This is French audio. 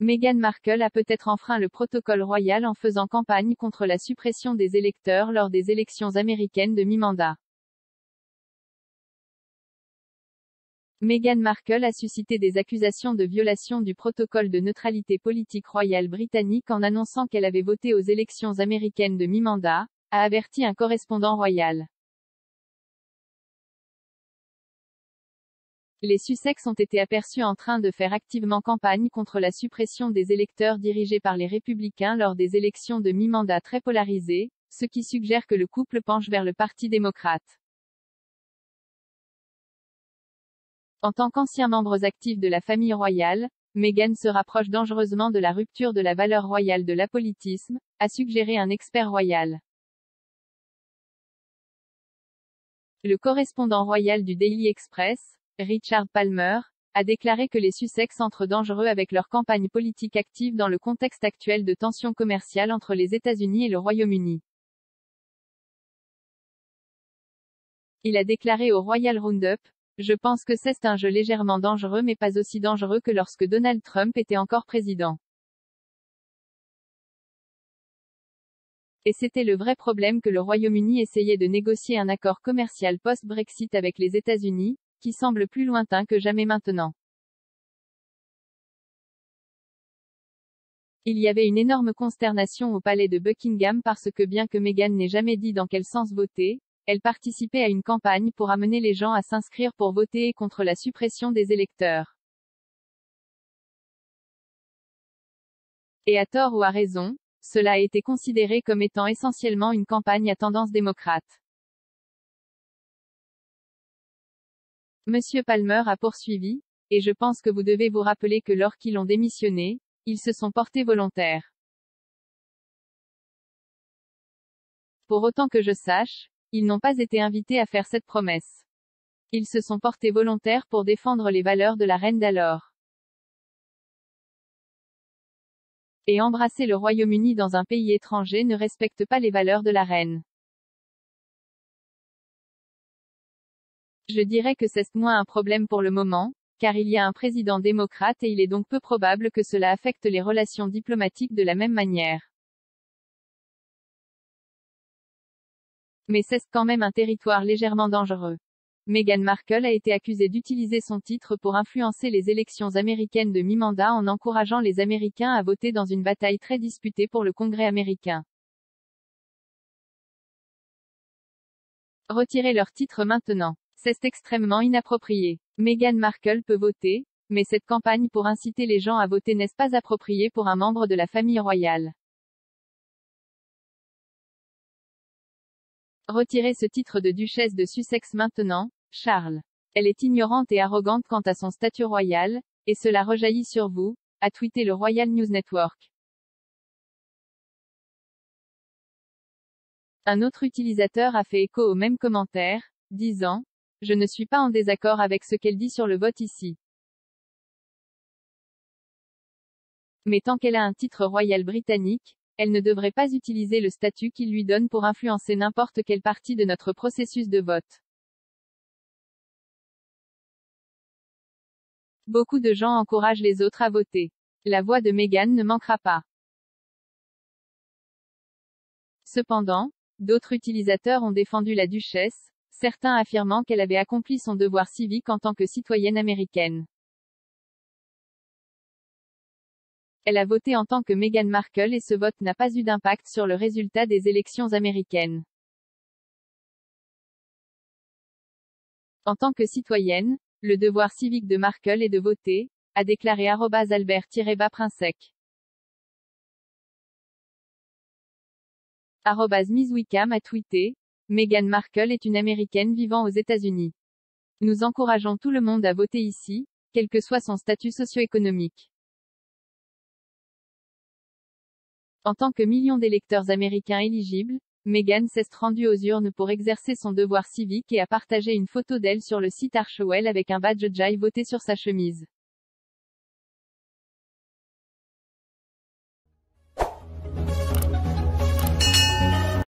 Meghan Markle a peut-être enfreint le protocole royal en faisant campagne contre la suppression des électeurs lors des élections américaines de mi-mandat. Meghan Markle a suscité des accusations de violation du protocole de neutralité politique royale britannique en annonçant qu'elle avait voté aux élections américaines de mi-mandat, a averti un correspondant royal. Les Sussex ont été aperçus en train de faire activement campagne contre la suppression des électeurs dirigés par les républicains lors des élections de mi-mandat très polarisées, ce qui suggère que le couple penche vers le Parti démocrate. En tant qu'anciens membres actifs de la famille royale, Meghan se rapproche dangereusement de la rupture de la valeur royale de l'apolitisme, a suggéré un expert royal. Le correspondant royal du Daily Express, Richard Palmer, a déclaré que les Sussex entrent dangereux avec leur campagne politique active dans le contexte actuel de tensions commerciales entre les États-Unis et le Royaume-Uni. Il a déclaré au Royal Roundup: Je pense que c'est un jeu légèrement dangereux mais pas aussi dangereux que lorsque Donald Trump était encore président. Et c'était le vrai problème que le Royaume-Uni essayait de négocier un accord commercial post-Brexit avec les États-Unis, qui semble plus lointain que jamais maintenant. Il y avait une énorme consternation au palais de Buckingham parce que bien que Meghan n'ait jamais dit dans quel sens voter, elle participait à une campagne pour amener les gens à s'inscrire pour voter et contre la suppression des électeurs. Et à tort ou à raison, cela a été considéré comme étant essentiellement une campagne à tendance démocrate. Monsieur Palmer a poursuivi, et je pense que vous devez vous rappeler que lorsqu'ils ont démissionné, ils se sont portés volontaires. Pour autant que je sache, ils n'ont pas été invités à faire cette promesse. Ils se sont portés volontaires pour défendre les valeurs de la reine d'alors. Et embrasser le Royaume-Uni dans un pays étranger ne respecte pas les valeurs de la reine. Je dirais que c'est moins un problème pour le moment, car il y a un président démocrate et il est donc peu probable que cela affecte les relations diplomatiques de la même manière. Mais c'est quand même un territoire légèrement dangereux. Meghan Markle a été accusée d'utiliser son titre pour influencer les élections américaines de mi-mandat en encourageant les Américains à voter dans une bataille très disputée pour le Congrès américain. Retirez leur titre maintenant. C'est extrêmement inapproprié. Meghan Markle peut voter, mais cette campagne pour inciter les gens à voter n'est pas appropriée pour un membre de la famille royale. Retirez ce titre de duchesse de Sussex maintenant, Charles. Elle est ignorante et arrogante quant à son statut royal, et cela rejaillit sur vous, a tweeté le Royal News Network. Un autre utilisateur a fait écho au même commentaire, disant: Je ne suis pas en désaccord avec ce qu'elle dit sur le vote ici. Mais tant qu'elle a un titre royal britannique, elle ne devrait pas utiliser le statut qu'il lui donne pour influencer n'importe quelle partie de notre processus de vote. Beaucoup de gens encouragent les autres à voter. La voix de Meghan ne manquera pas. Cependant, d'autres utilisateurs ont défendu la duchesse, certains affirmant qu'elle avait accompli son devoir civique en tant que citoyenne américaine. Elle a voté en tant que Meghan Markle et ce vote n'a pas eu d'impact sur le résultat des élections américaines. En tant que citoyenne, le devoir civique de Markle est de voter, a déclaré @albert-prinsec. Miss Wickham a tweeté: Meghan Markle est une Américaine vivant aux États-Unis. Nous encourageons tout le monde à voter ici, quel que soit son statut socio-économique. En tant que millions d'électeurs américains éligibles, Meghan s'est rendue aux urnes pour exercer son devoir civique et a partagé une photo d'elle sur le site Archewell avec un badge J'ai voté sur sa chemise.